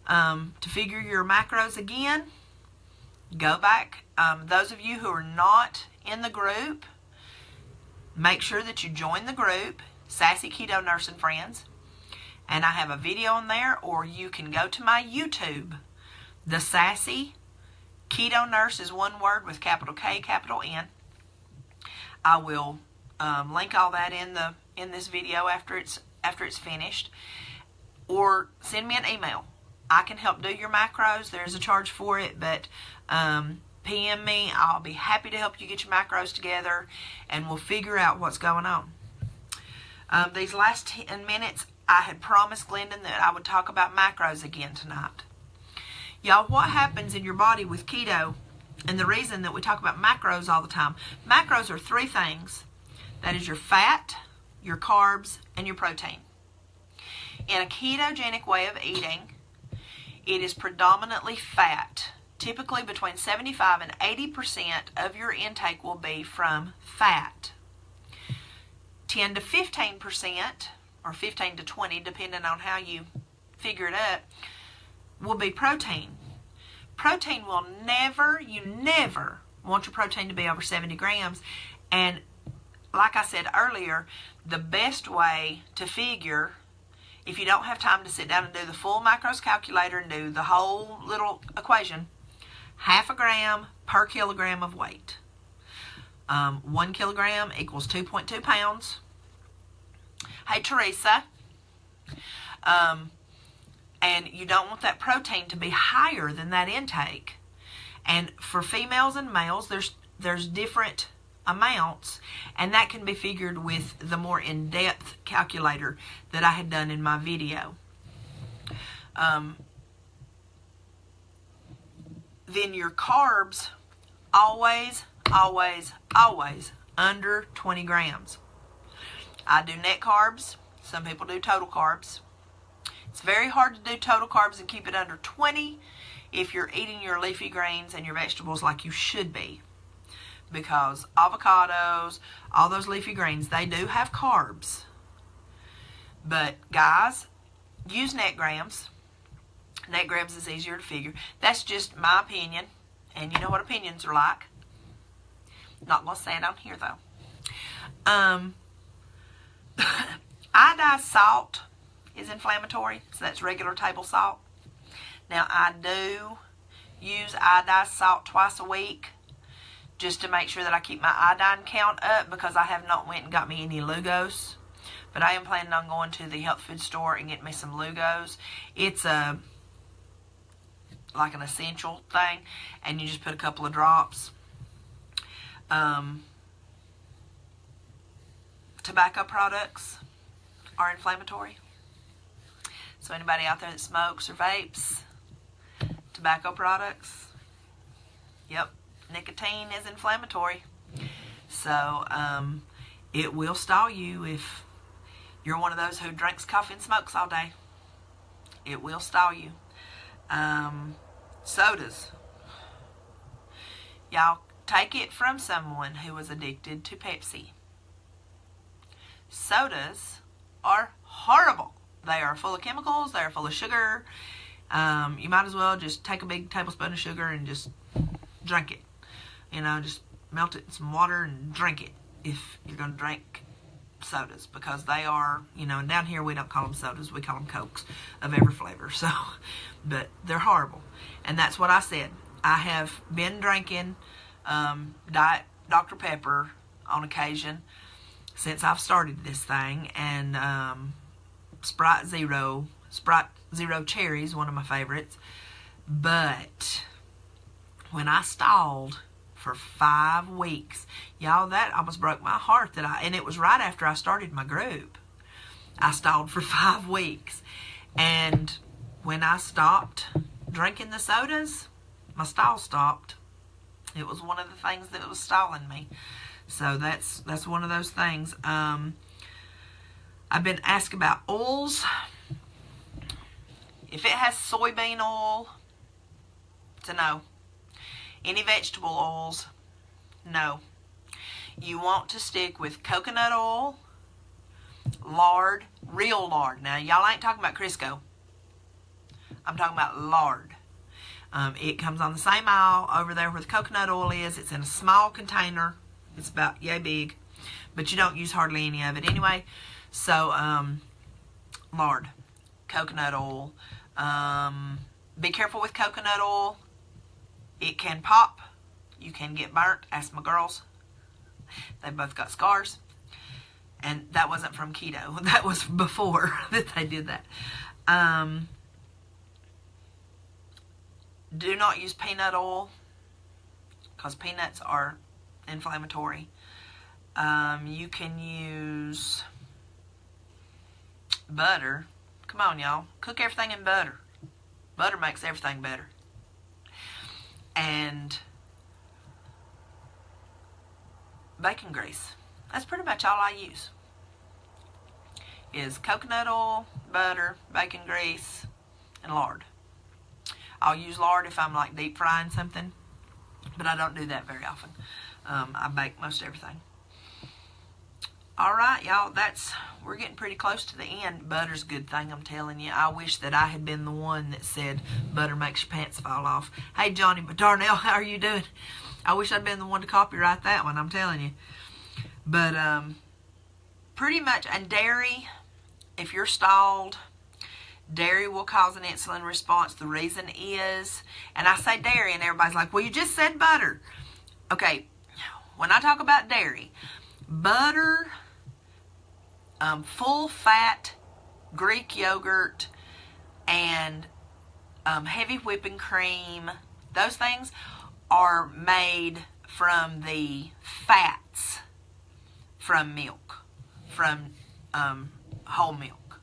S1: to figure your macros again, go back. Those of you who are not in the group, make sure that you join the group, Sassy Keto Nurse and Friends. And I have a video on there, or you can go to my YouTube. The Sassy Keto Nurse is one word with capital K, capital N. I will link all that in this video after it's finished. Or send me an email. I can help do your macros. There's a charge for it, but PM me. I'll be happy to help you get your macros together, and we'll figure out what's going on. These last 10 minutes, I had promised Glendon that I would talk about macros again tonight. Y'all, what happens in your body with keto, and the reason that we talk about macros all the time, macros are three things. That is your fat, your carbs, and your protein. In a ketogenic way of eating, it is predominantly fat. Typically between 75 and 80% of your intake will be from fat. 10 to 15%, or 15 to 20, depending on how you figure it up, will be protein. Protein will you never want your protein to be over 70 grams. And like I said earlier, the best way to figure, if you don't have time to sit down and do the full macros calculator and do the whole little equation, 0.5 gram per kilogram of weight. 1 kilogram equals 2.2 pounds. Hey, Teresa. And you don't want that protein to be higher than that intake. And for females and males, there's different amounts, and that can be figured with the more in-depth calculator that I had done in my video. Then your carbs, always under 20 grams. I do net carbs. Some people do total carbs. It's very hard to do total carbs and keep it under 20 if you're eating your leafy greens and your vegetables like you should be. Because avocados, all those leafy greens, they do have carbs. But guys, use net grams. Net grams is easier to figure. That's just my opinion. And you know what opinions are like. Not going to say it on here though. Iodized salt is inflammatory, so that's regular table salt. Now I do use iodized salt twice a week just to make sure that I keep my iodine count up, because I have not went and got me any Lugos, but I am planning on going to the health food store and getting me some Lugos. It's like an essential thing, and you just put a couple of drops. Tobacco products are inflammatory. So anybody out there that smokes or vapes, tobacco products, yep, nicotine is inflammatory. So it will stall you if you're one of those who drinks coffee and smokes all day. It will stall you. Sodas. Y'all, take it from someone who was addicted to Pepsi. Sodas are horrible. They are full of chemicals. They are full of sugar. You might as well just take a big tablespoon of sugar and just drink it. You know, just melt it in some water and drink it if you're going to drink sodas, because they are, you know, and down here we don't call them sodas, we call them Cokes of every flavor. So, but they're horrible. And that's what I said. I have been drinking Diet Dr. Pepper on occasion since I've started this thing, and Sprite Zero Cherry is one of my favorites. But when I stalled for 5 weeks, y'all, that almost broke my heart. And it was right after I started my group. I stalled for 5 weeks, and when I stopped drinking the sodas, my stall stopped. It was one of the things that was stalling me. So that's one of those things. I've been asked about oils. If it has soybean oil, it's a no. Any vegetable oils, no. You want to stick with coconut oil, lard, real lard. Now, y'all ain't talking about Crisco. I'm talking about lard. It comes on the same aisle over there where the coconut oil is. It's in a small container. It's about yay big, but you don't use hardly any of it anyway. So, lard, coconut oil. Be careful with coconut oil. It can pop. You can get burnt. Ask my girls. They both got scars. And that wasn't from keto. That was before that they did that. Do not use peanut oil, because peanuts are inflammatory. You can use butter. Come on, y'all. Cook everything in butter. Butter makes everything better. And bacon grease. That's pretty much all I use. Is coconut oil, butter, bacon grease, and lard. I'll use lard if I'm like deep frying something, but I don't do that very often. I bake most everything. Alright, y'all, we're getting pretty close to the end. Butter's a good thing, I'm telling you. I wish that I had been the one that said butter makes your pants fall off. Hey, Johnny Darnell, how are you doing? I wish I'd been the one to copyright that one, I'm telling you. But, pretty much, and dairy, if you're stalled, dairy will cause an insulin response. The reason is, and I say dairy, and everybody's like, well, you just said butter. Okay, when I talk about dairy, butter, full fat Greek yogurt, and heavy whipping cream, those things are made from the fats from milk, from whole milk.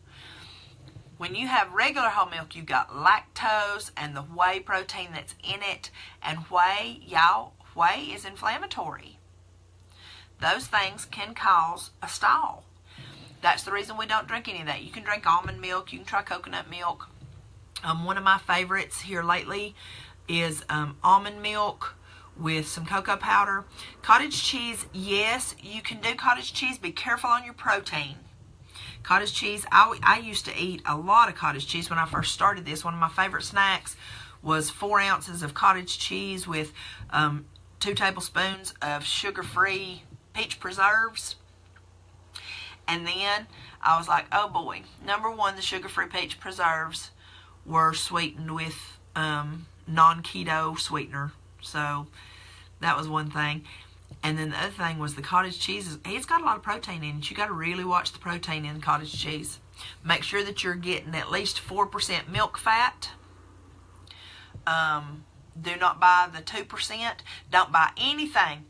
S1: When you have regular whole milk, you've got lactose and the whey protein that's in it. And whey, y'all, whey is inflammatory. Those things can cause a stall. That's the reason we don't drink any of that. You can drink almond milk. You can try coconut milk. One of my favorites here lately is almond milk with some cocoa powder. Cottage cheese, yes, you can do cottage cheese. Be careful on your protein. Cottage cheese, I used to eat a lot of cottage cheese when I first started this. One of my favorite snacks was 4 ounces of cottage cheese with 2 tablespoons of sugar-free peach preserves. And then I was like, oh boy. Number one, the sugar-free peach preserves were sweetened with non-keto sweetener. So that was one thing. And then the other thing was the cottage cheese. It's got a lot of protein in it. You got to really watch the protein in cottage cheese. Make sure that you're getting at least 4% milk fat. Do not buy the 2%. Don't buy anything.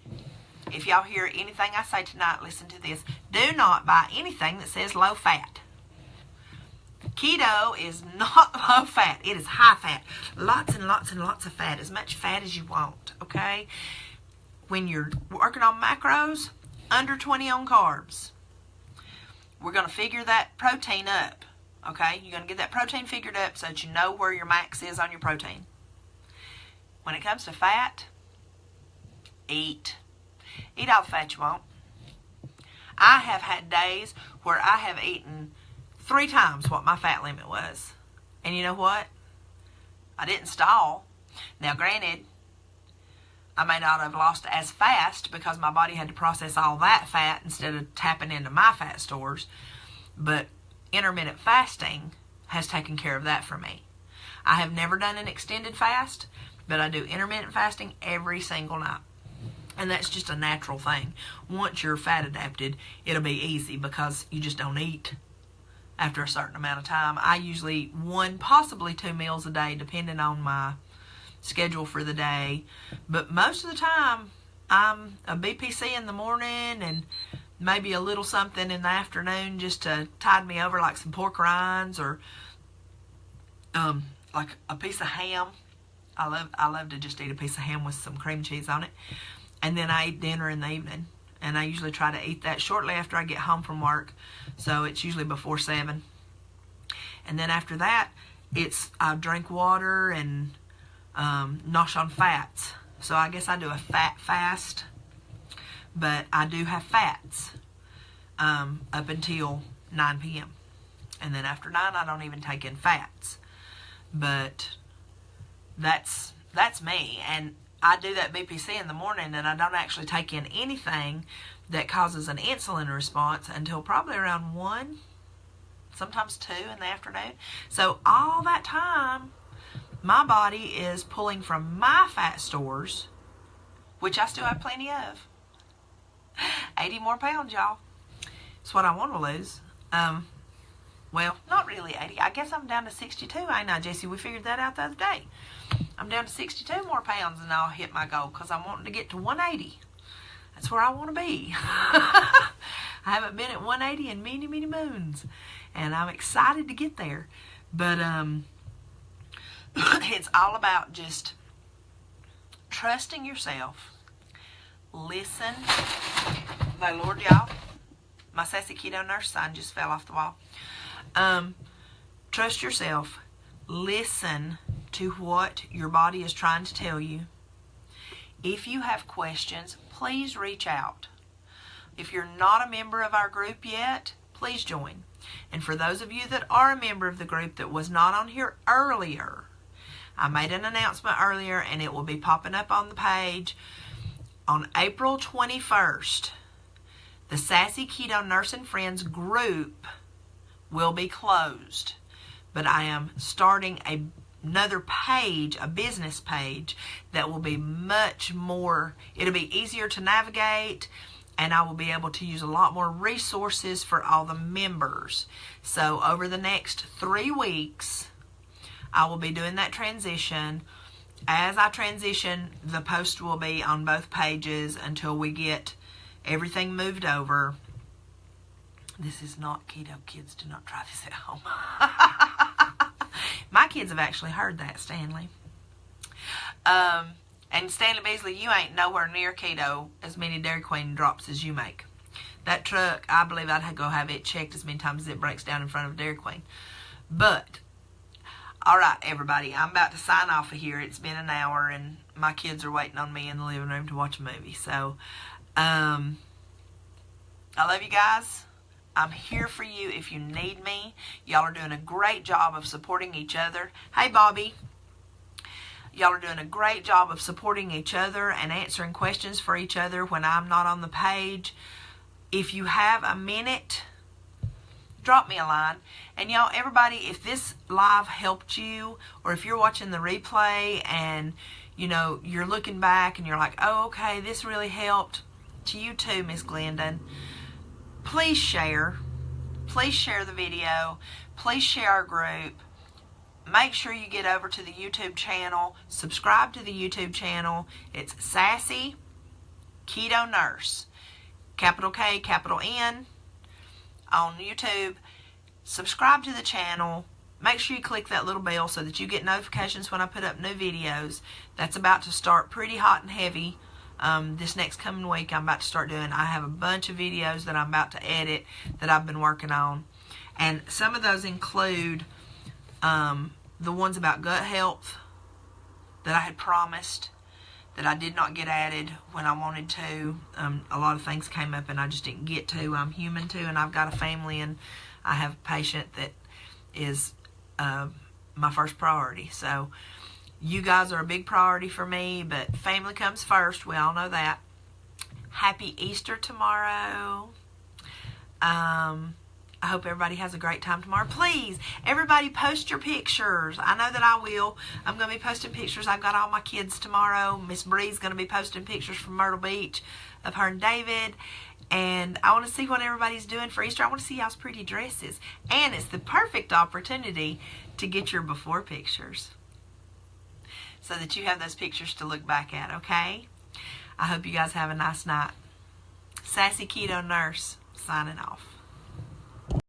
S1: If y'all hear anything I say tonight, listen to this. Do not buy anything that says low fat. Keto is not low fat. It is high fat. Lots and lots and lots of fat. As much fat as you want, okay? When you're working on macros, under 20 on carbs. We're going to figure that protein up, okay? You're going to get that protein figured up so that you know where your max is on your protein. When it comes to fat, eat. Eat all the fat you want. I have had days where I have eaten 3 times what my fat limit was. And you know what? I didn't stall. Now, granted, I may not have lost as fast because my body had to process all that fat instead of tapping into my fat stores. But intermittent fasting has taken care of that for me. I have never done an extended fast, but I do intermittent fasting every single night. And that's just a natural thing. Once you're fat adapted, it'll be easy because you just don't eat after a certain amount of time. I usually eat 1, possibly 2 meals a day, depending on my schedule for the day. But most of the time, I'm a BPC in the morning and maybe a little something in the afternoon just to tide me over, like some pork rinds or like a piece of ham. I love to just eat a piece of ham with some cream cheese on it. And then I eat dinner in the evening. And I usually try to eat that shortly after I get home from work. So it's usually before 7. And then after that, I drink water and nosh on fats. So I guess I do a fat fast. But I do have fats up until 9 p.m. And then after 9, I don't even take in fats. But that's me. And I do that BPC in the morning, and I don't actually take in anything that causes an insulin response until probably around 1, sometimes 2 in the afternoon. So all that time, my body is pulling from my fat stores, which I still have plenty of. 80 more pounds, y'all. It's what I want to lose. Well, not really 80. I guess I'm down to 62, ain't I, Jesse? We figured that out the other day. I'm down to 62 more pounds and I'll hit my goal because I'm wanting to get to 180. That's where I want to be. I haven't been at 180 in many, many moons. And I'm excited to get there. But it's all about just trusting yourself. Listen. My Lord, y'all. My sassy KetoNurse sign just fell off the wall. Trust yourself. Listen to what your body is trying to tell you. If you have questions, please reach out. If you're not a member of our group yet, please join. And for those of you that are a member of the group that was not on here earlier, I made an announcement earlier and it will be popping up on the page. On April 21st, the Sassy Keto Nurse and Friends group will be closed. But I am starting another page, a business page, that will be much more, it'll be easier to navigate, and I will be able to use a lot more resources for all the members. So over the next 3 weeks, I will be doing that transition. As I transition, the post will be on both pages until we get everything moved over. This is not keto. Kids, do not try this at home. My kids have actually heard that, Stanley. And Stanley Beasley, you ain't nowhere near keto as many Dairy Queen drops as you make. That truck, I believe I'd go have it checked as many times as it breaks down in front of Dairy Queen. But, alright everybody, I'm about to sign off of here. It's been an hour and my kids are waiting on me in the living room to watch a movie. So, I love you guys. I'm here for you if you need me. Y'all are doing a great job of supporting each other. Hey, Bobby. Y'all are doing a great job of supporting each other and answering questions for each other when I'm not on the page. If you have a minute, drop me a line. And y'all, everybody, if this live helped you, or if you're watching the replay and, you know, you're looking back and you're like, oh, okay, this really helped. To you too, Miss Glendon. Please share. Please share the video. Please share our group. Make sure you get over to the YouTube channel. Subscribe to the YouTube channel. It's Sassy Keto Nurse. Capital K, capital N on YouTube. Subscribe to the channel. Make sure you click that little bell so that you get notifications when I put up new videos. That's about to start pretty hot and heavy. This next coming week I'm about to start doing. I have a bunch of videos that I'm about to edit that I've been working on. And some of those include the ones about gut health that I had promised that I did not get added when I wanted to. A lot of things came up and I just didn't get to. I'm human too, and I've got a family, and I have a patient that is my first priority. So You guys are a big priority for me, but family comes first. We all know that. Happy Easter tomorrow. I hope everybody has a great time tomorrow. Please, everybody post your pictures. I know that I will. I'm going to be posting pictures. I've got all my kids tomorrow. Miss Bree's going to be posting pictures from Myrtle Beach of her and David. And I want to see what everybody's doing for Easter. I want to see y'all's pretty dresses. And it's the perfect opportunity to get your before pictures so that you have those pictures to look back at, okay? I hope you guys have a nice night. Sassy Keto Nurse, signing off.